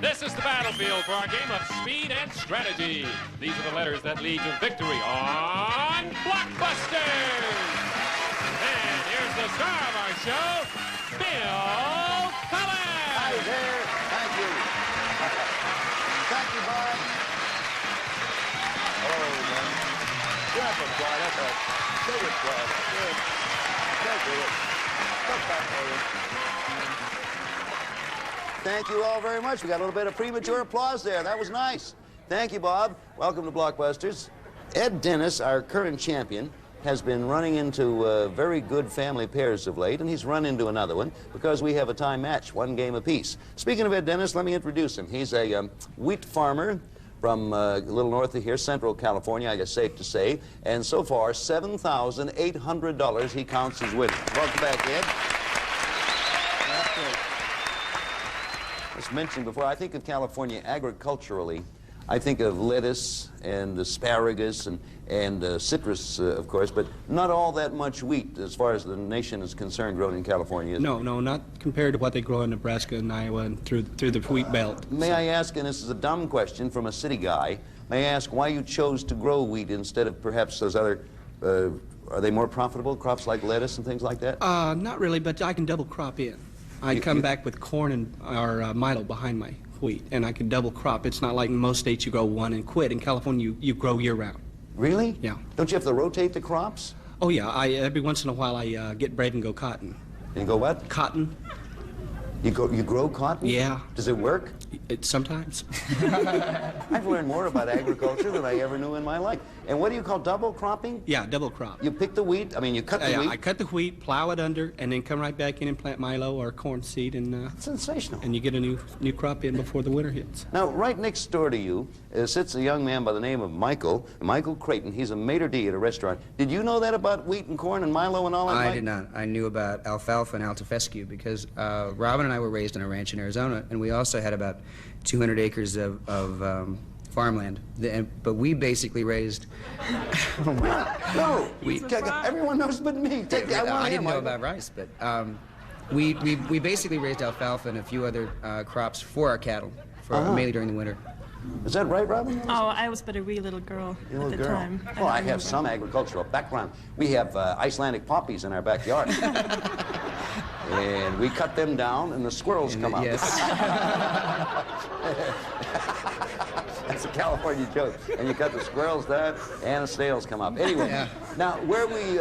This is the battlefield for our game of speed and strategy. These are the letters that lead to victory on Blockbusters. And here's the star of our show, Bill Collins. Hi there. Thank you. Thank you, Bob. Oh, man. Get up, Clyde. That's a good Clyde. Good. Thank you. Look back for you. Thank you all very much. We got a little bit of premature applause there. That was nice. Thank you, Bob. Welcome to Blockbusters. Ed Dennis, our current champion, has been running into very good family pairs of late, and he's run into another one because we have a time match, one game apiece. Speaking of Ed Dennis, let me introduce him. He's a wheat farmer from a little north of here, Central California, I guess safe to say, and so far, $7,800 he counts as winning. Welcome back, Ed. As mentioned before, I think of California agriculturally. I think of lettuce and asparagus and citrus, of course, but not all that much wheat as far as the nation is concerned grown in California. No, not compared to what they grow in Nebraska and Iowa and through the wheat belt. May I ask, and this is a dumb question from a city guy, may I ask why you chose to grow wheat instead of perhaps those other, are they more profitable, crops like lettuce and things like that? Not really, but I can double crop in. I come back with corn and or Milo behind my wheat, and I can double crop. It's not like in most states you grow one and quit. In California, you grow year-round. Really? Yeah. Don't you have to rotate the crops? Oh, yeah. Every once in a while, I get brave and go cotton. And you go what? Cotton. You grow cotton? Yeah. Does it work? Sometimes. I've learned more about agriculture than I ever knew in my life. And what do you call double cropping? Yeah, double crop. You pick the wheat, you cut the wheat? I cut the wheat, plow it under, and then come right back in and plant Milo or corn seed, and sensational. And you get a new crop in before the winter hits. Now, right next door to you sits a young man by the name of Michael Creighton. He's a maitre d' at a restaurant. Did you know that about wheat and corn and Milo and all that? I did not. I knew about alfalfa and alta-fescue because Robin and I were raised on a ranch in Arizona, and we also had about 200 acres of farmland. But we basically raised... Oh, my... No! Everyone knows but me. I didn't know about rice, but we basically raised alfalfa and a few other crops for our cattle, mainly during the winter. Is that right, Robin? Oh, I was but a wee little girl at the time. Well, I have some agricultural background. We have Icelandic poppies in our backyard. And we cut them down, and the squirrels come out. Yes. That's a California joke. And you cut the squirrels down, and the snails come up. Anyway, now, where we,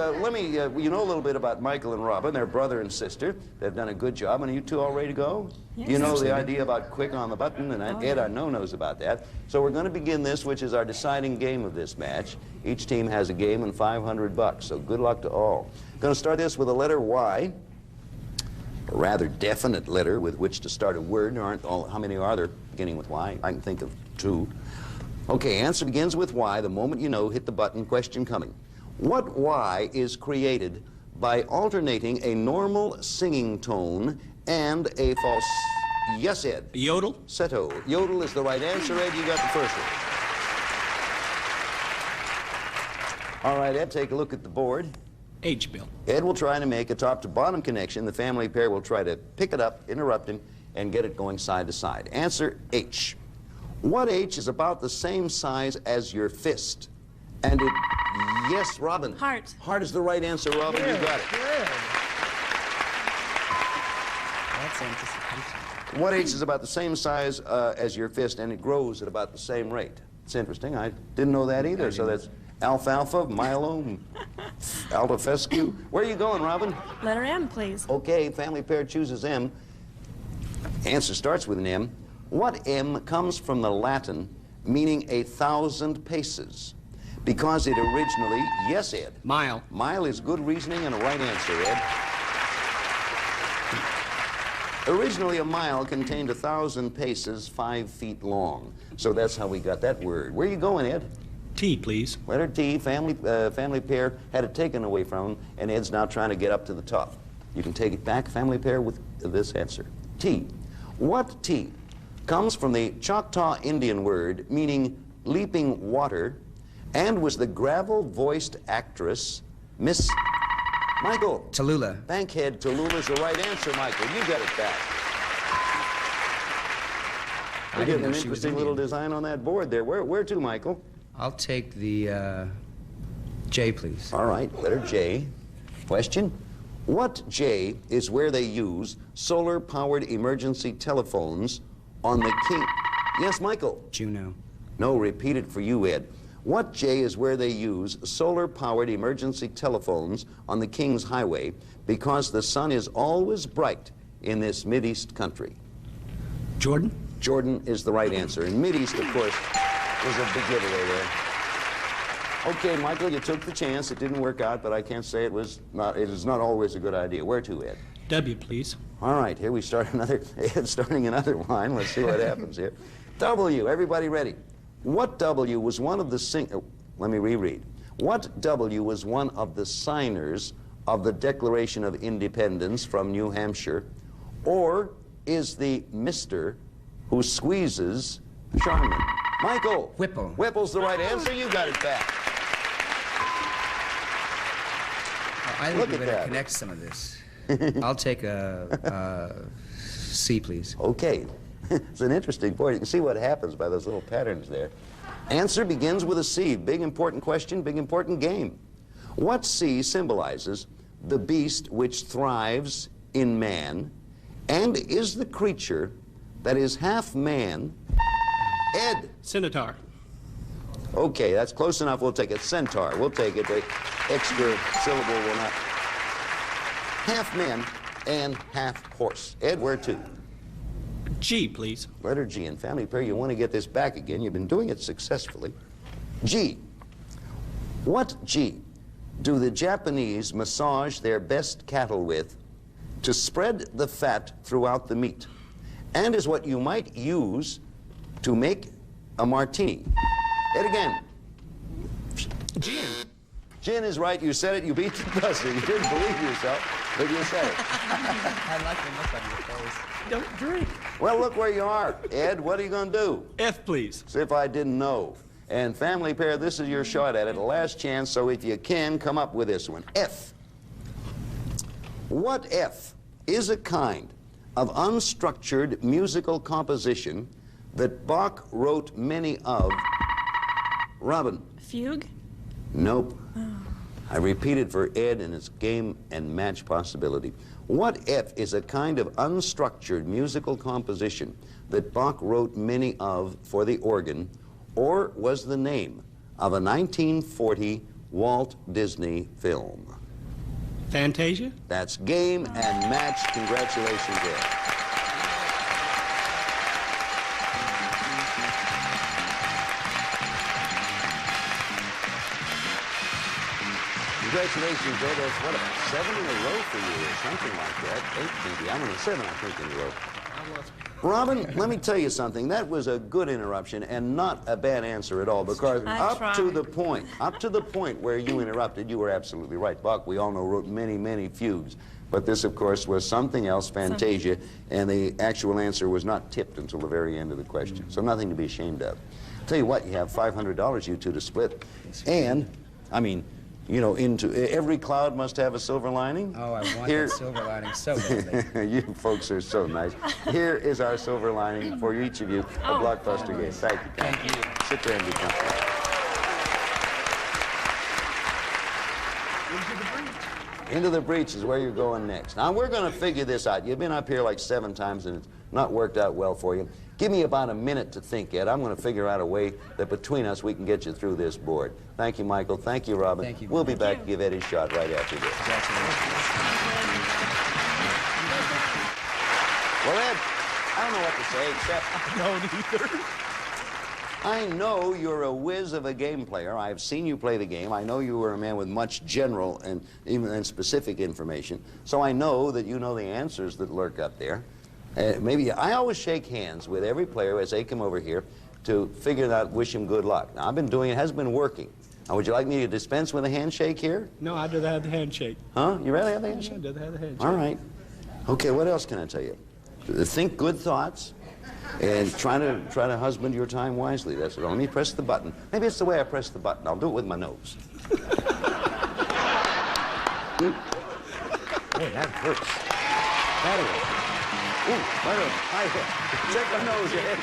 you know a little bit about Michael and Robin. They're brother and sister. They've done a good job. And are you two all ready to go? Yes. You know the idea about quick on the button, and Ed, I know, knows about that. So we're going to begin this, which is our deciding game of this match. Each team has a game and $500. So good luck to all. Going to start this with the letter Y. A rather definite letter with which to start a word. There aren't all, how many are there beginning with Y? I can think of 2. Okay, answer begins with Y. The moment you know, hit the button. Question coming. What Y is created by alternating a normal singing tone and a false... Yes, Ed? Yodel? Seto. Yodel is the right answer, Ed. You got the first one. All right, Ed, take a look at the board. H, Bill. Ed will try to make a top-to-bottom connection. The family pair will try to pick it up, interrupt him, and get it going side to side. Answer H. What H is about the same size as your fist? And it... Yes, Robin. Heart. Heart is the right answer, Robin. You got it. Good. That's anticipation. What H is about the same size as your fist, and it grows at about the same rate? It's interesting. I didn't know that either. So that's alfalfa, Milo, alta-fescue. Where are you going, Robin? Letter M, please. Okay, family pair chooses M. Answer starts with an M. What M comes from the Latin meaning 1,000 paces? Because it originally... Yes, Ed? Mile. Mile is good reasoning and a right answer, Ed. Originally, a mile contained 1,000 paces, 5 feet long. So that's how we got that word. Where are you going, Ed? T, please. Letter T, family pair had it taken away from him, and Ed's now trying to get up to the top. You can take it back, family pair, with this answer. T. What T comes from the Choctaw Indian word meaning leaping water and was the gravel-voiced actress Miss Michael? Tallulah. Bankhead. Tallulah is the right answer, Michael. You got it back. All right, Ed, take a look at the board. H. What T comes from the Choctaw Indian word meaning leaping water and was the gravel-voiced actress Miss Michael? Tallulah is the right answer, Michael. You got it back. We're getting didn't know an she was interesting little Indian. design on that board there. Where to, Michael? I'll take the J, please. All right, letter J. Question? What J is where they use solar-powered emergency telephones on the King? Yes, Michael. Juno. No, repeat it for you, Ed. What J is where they use solar-powered emergency telephones on the King's Highway because the sun is always bright in this Mideast country? Jordan? Jordan is the right answer. And Mideast, of course, was a big giveaway there. Okay, Michael, you took the chance. It didn't work out, but I can't say it is not always a good idea. Where to, Ed? W, please. All right, here we start Ed starting another line. Let's see what happens here. W, everybody ready? What W was one of the let me reread. What W was one of the signers of the Declaration of Independence from New Hampshire? Or is the Mr. who squeezes Charmin? Michael. Whipple. Whipple's the right answer. You got it back. I think Look we at better that. connect some of this. I'll take a C, please. Okay. It's an interesting board. You can see what happens by those little patterns there. Answer begins with a C. Big important question, big important game. What C symbolizes the beast which thrives in man and is the creature that is half man? Ed. Centaur. Okay, that's close enough. We'll take it. Centaur. We'll take it. The extra syllable will not. Half man and half horse. Ed, where to? G, please. Letter G in family pair. You want to get this back again. You've been doing it successfully. G. What G do the Japanese massage their best cattle with to spread the fat throughout the meat? And is what you might use to make a martini. Ed again. Gin. Gin is right. You said it. You beat the buzzer. You didn't believe yourself, but you said it. I like the look on your face. Don't drink. Well, look where you are. Ed, what are you going to do? F, please. See if I didn't know. And family pair, this is your shot at it. Last chance, so if you can, come up with this one. F. What F is a kind of unstructured musical composition that Bach wrote many of? Robin. Fugue? Nope. I repeated for Ed and its game and match possibility. What F is a kind of unstructured musical composition that Bach wrote many of for the organ, or was the name of a 1940 Walt Disney film? Fantasia? That's game and match. Congratulations, Ed. Congratulations, Ed. That's what, about 7 in a row for you or something like that. 8 maybe. I'm on a 7, I think, in a row. Robin, let me tell you something. That was a good interruption and not a bad answer at all, because up to the point where you interrupted, you were absolutely right. Bach, we all know, wrote many, many fugues. But this, of course, was something else, Fantasia, and the actual answer was not tipped until the very end of the question. So nothing to be ashamed of. Tell you what, you have $500, you two, to split. And, I mean, you know, into every cloud must have a silver lining. Oh, I want that silver lining so badly. You folks are so nice. Here is our silver lining for each of you, a blockbuster game. Thank you. Thank you. Sit there and be comfortable. Into the breach is where you're going next. Now, we're going to figure this out. You've been up here like 7 times, and it's not worked out well for you. Give me about a minute to think, Ed. I'm going to figure out a way that between us we can get you through this board. Thank you, Michael. Thank you, Robin. Thank you. We'll be back to give Ed his shot right after this. Well, Ed, I don't know what to say except... I don't either. I know you're a whiz of a game player. I've seen you play the game. I know you were a man with much general and even specific information. So I know that you know the answers that lurk up there. Maybe I always shake hands with every player as they come over here to figure out, wish him good luck. Now, I've been doing it, has been working. Now, would you like me to dispense with a handshake here? No, I'd rather have the handshake. Huh? You rather have the handshake? I'd rather have the handshake. All right. Okay, what else can I tell you? Think good thoughts and try to husband your time wisely. That's it. Let me press the button. Maybe it's the way I press the button. I'll do it with my nose. Boy, that hurts. That'll work. Wait a minute. Check my nose, Ed.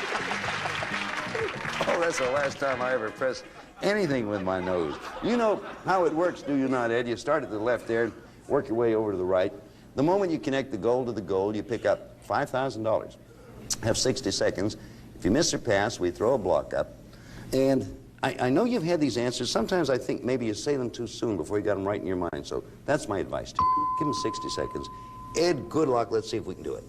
Oh, that's the last time I ever pressed anything with my nose. You know how it works, do you not, Ed? You start at the left there and work your way over to the right. The moment you connect the goal to the goal, you pick up $5,000. Have 60 seconds. If you miss or pass, we throw a block up. And I know you've had these answers. Sometimes I think maybe you say them too soon before you got them right in your mind. So that's my advice to you. Give them 60 seconds. Ed, good luck. Let's see if we can do it.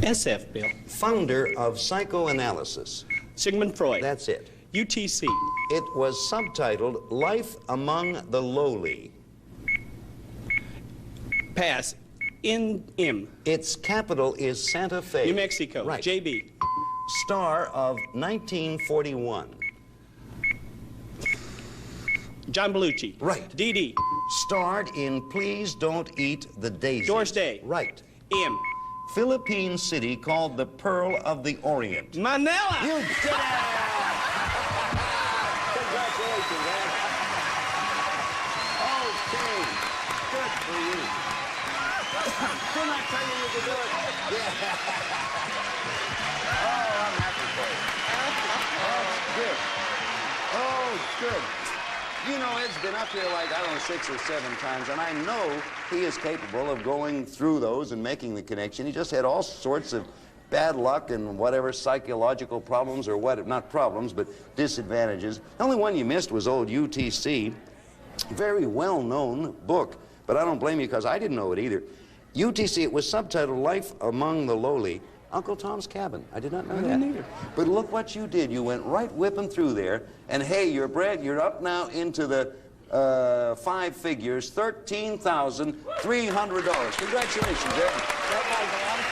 SF, Bill. Founder of psychoanalysis. Sigmund Freud. That's it. UTC. It was subtitled Life Among the Lowly. Pass. M. Its capital is Santa Fe. New Mexico. Right. JB. Star of 1941. John Belushi. Right. DD. Starred in Please Don't Eat the Daisies. Doris Day. Right. M. Philippine city called the Pearl of the Orient. Manila. You did it! Congratulations, man. Okay. Good for you. Didn't I tell you you could do it? Yeah. Oh, I'm happy for you. Oh, good. Oh, good. You know, Ed's been up here like, I don't know, 6 or 7 times, and I know he is capable of going through those and making the connection. He just had all sorts of bad luck and whatever psychological problems or what, not problems, but disadvantages. The only one you missed was old UTC. Very well-known book, but I don't blame you because I didn't know it either. UTC, it was subtitled Life Among the Lowly. Uncle Tom's Cabin. I did not know that. I didn't either. But look what you did. You went right whipping through there, and hey, you're up now into the 5 figures, $13,300. Congratulations, Ed. That was a lot of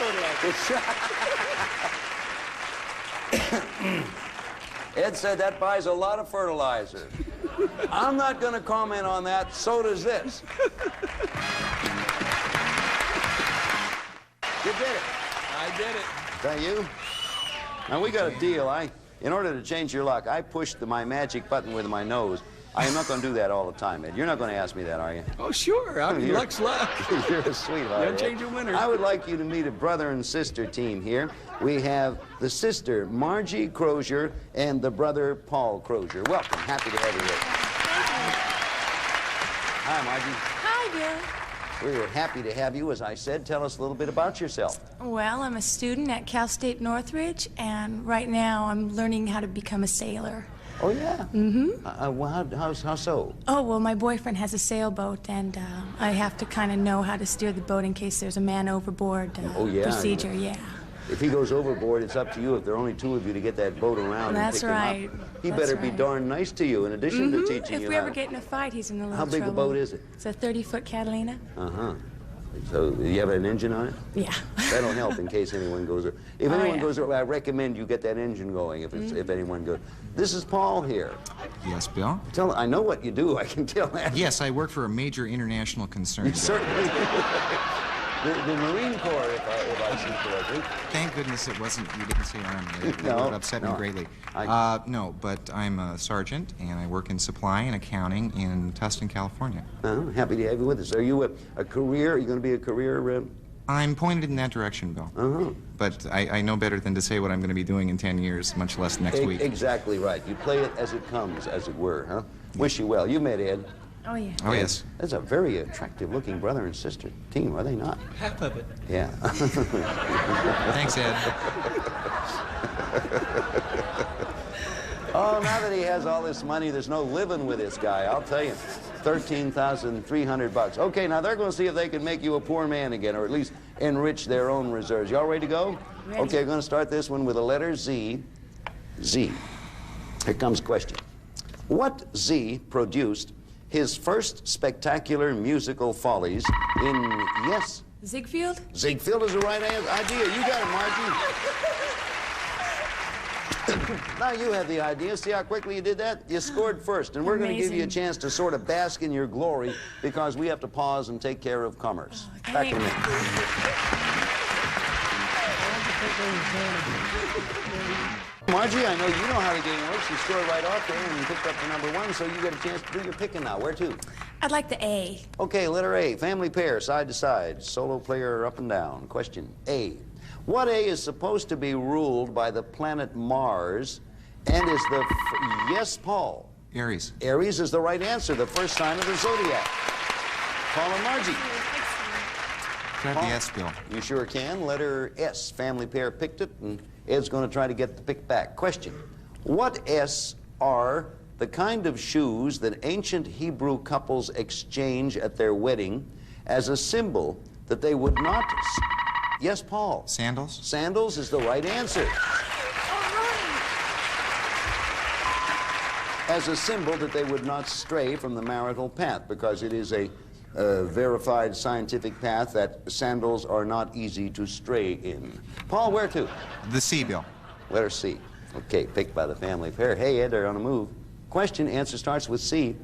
fertilizer. Ed said that buys a lot of fertilizer. I'm not going to comment on that. So does this. You did it. I did it. Is that you? Now, we got a deal. In order to change your luck, I pushed my magic button with my nose. I am not going to do that all the time, Ed. You're not going to ask me that, are you? Oh, sure. Luck's luck. You're a sweetheart. Don't change a winner. I would like you to meet a brother and sister team here. We have the sister, Margie Crozier, and the brother, Paul Crozier. Welcome. Happy to have you here. Hi, Margie. Hi, Bill. We were happy to have you. As I said, tell us a little bit about yourself. Well, I'm a student at Cal State Northridge, and right now I'm learning how to become a sailor. Oh, yeah? Mm-hmm. Well, how so? Oh, well, my boyfriend has a sailboat, and I have to kind of know how to steer the boat in case there's a man overboard Oh, yeah. procedure, yeah. If he goes overboard, it's up to you if there are only 2 of you to get that boat around That's and pick right. him up. He That's better be right. darn nice to you in addition to teaching If you we how ever to... get in a fight, he's in a little How big a trouble. boat is it? It's a 30-foot Catalina. Uh-huh. So, do you have an engine on it? Yeah. That'll help in case anyone goes over. If Oh, anyone yeah. goes over, I recommend you get that engine going if anyone goes. This is Paul here. Yes, Bill? I know what you do, I can tell that. Yes, I work for a major international concern. You certainly the Marine Corps, if I see correctly. Thank goodness it wasn't, you didn't say Army. That No, would upset me no. greatly. I- No, but I'm a sergeant, and I work in supply and accounting in Tustin, California. Happy to have you with us. Are you a career? Are you going to be a career? I'm pointed in that direction, Bill. Uh-huh. But I know better than to say what I'm going to be doing in 10 years, much less next week. Exactly right. You play it as it comes, as it were, huh? Wish you well. You met Ed. Oh, yeah. Oh, yes. That's a very attractive-looking brother and sister team, are they not? Half of it. Yeah. Thanks, Ed. Oh, now that he has all this money, there's no living with this guy, I'll tell you. $13,300. Okay, now they're going to see if they can make you a poor man again, or at least enrich their own reserves. Y'all ready to go? Ready. Okay, I'm going to start this one with the letter Z. Z. Here comes the question. What Z produced his first spectacular musical follies in, yes? Ziegfeld? Ziegfeld is the right idea. You got it, Margie. Now you have the idea. See how quickly you did that? You scored first, and we're going to give you a Amazing. chance to sort of bask in your glory because we have to pause and take care of commerce. Oh, Back in a thanks. minute. Margie, I know you know how the game works. You scored right off there and you picked up the number 1, so you get a chance to do your picking now. Where to? I'd like the A. Okay, letter A, family pair, side to side, solo player up and down. Question A. What A is supposed to be ruled by the planet Mars and is the... Yes, Paul. Aries. Aries is the right answer, the first sign of the zodiac. Paul and Margie. Grab the S, Bill. You sure can. Letter S. Family pair picked it, and Ed's going to try to get the pick back. Question. What S are the kind of shoes that ancient Hebrew couples exchange at their wedding as a symbol that they would not... Yes, Paul. Sandals. Sandals is the right answer. As a symbol that they would not stray from the marital path, because it is a verified scientific path that sandals are not easy to stray in. Paul, where to? The C, Bill. Letter C. Okay, picked by the family pair. Hey, Ed, they're on a move. Question, answer starts with C.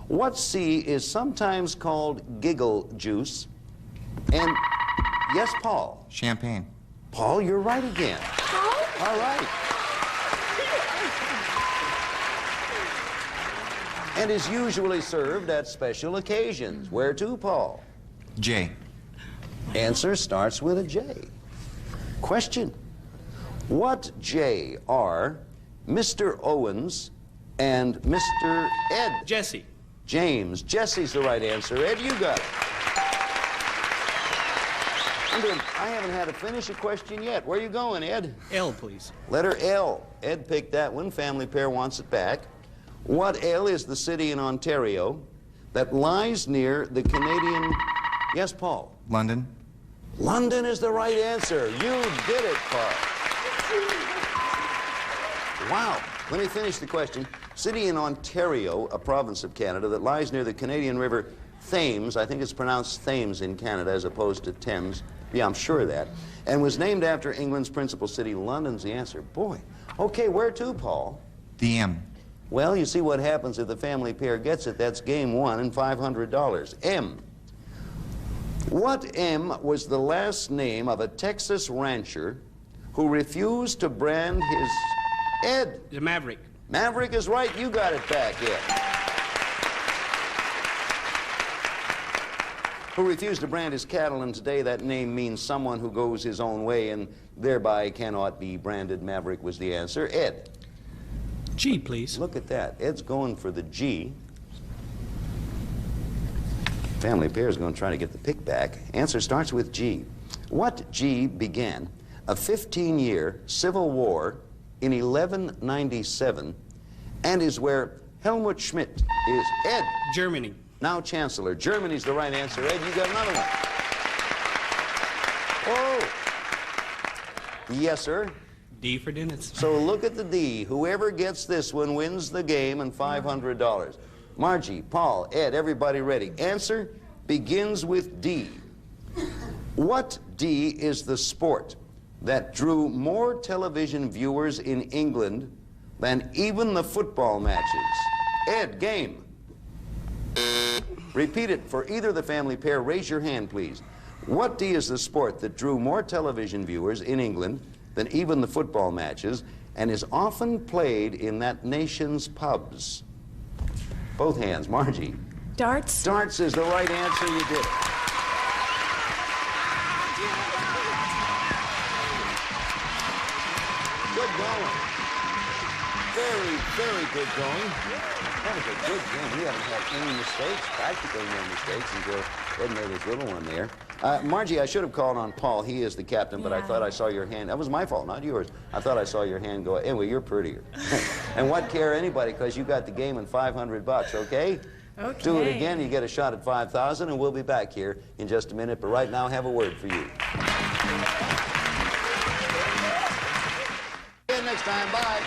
What C is sometimes called giggle juice? And, yes, Paul. Champagne. Paul, you're right again. All right. And is usually served at special occasions. Where to, Paul? J. Answer starts with a J. Question. What J are Mr. Owens and Mr. Ed? Jesse. James. Jesse's the right answer. Ed, you got it. I haven't had to finish a question yet. Where are you going, Ed? L, please. Letter L. Ed picked that one. Family pair wants it back. What L is the city in Ontario that lies near the Canadian... Yes, Paul? London. London is the right answer. You did it, Paul. Wow. Let me finish the question. City in Ontario, a province of Canada, that lies near the Canadian River Thames. I think it's pronounced Thames in Canada as opposed to Thames. Yeah, I'm sure of that. And was named after England's principal city. London's the answer. Boy. Okay, where to, Paul? The M. Well, you see what happens if the family pair gets it. That's game one and $500. M. What M was the last name of a Texas rancher who refused to brand his... Ed. The Maverick. Maverick is right. You got it back, Ed. Who refused to brand his cattle, and today that name means someone who goes his own way and thereby cannot be branded. Maverick was the answer. Ed. G, please. Look at that. Ed's going for the G. Family pair is going to try to get the pick back. Answer starts with G. What G began a 15-year civil war in 1197 and is where Helmut Schmidt is? Ed. Germany. Now Chancellor. Germany's the right answer. Ed, you got another one. Oh. Yes, sir. D for Dennis. So look at the D. Whoever gets this one wins the game and $500. Margie, Paul, Ed, everybody ready. Answer begins with D. What D is the sport that drew more television viewers in England than even the football matches? Ed, game. Repeat it for either the family pair. Raise your hand, please. What D is the sport that drew more television viewers in England than even the football matches and is often played in that nation's pubs? Both hands. Margie. Darts? Darts is the right answer. You did it. Good going. Very, very good going. That was a good game. We haven't had any mistakes, practically no mistakes until Ed made his little one there. Margie, I should have called on Paul. He is the captain, but I thought I saw your hand. That was my fault, not yours. I thought I saw your hand go. Anyway, you're prettier. And what care anybody, because you got the game and $500, okay? Okay. Do it again, you get a shot at $5,000, and we'll be back here in just a minute. But right now, I have a word for you. See you next time. Bye.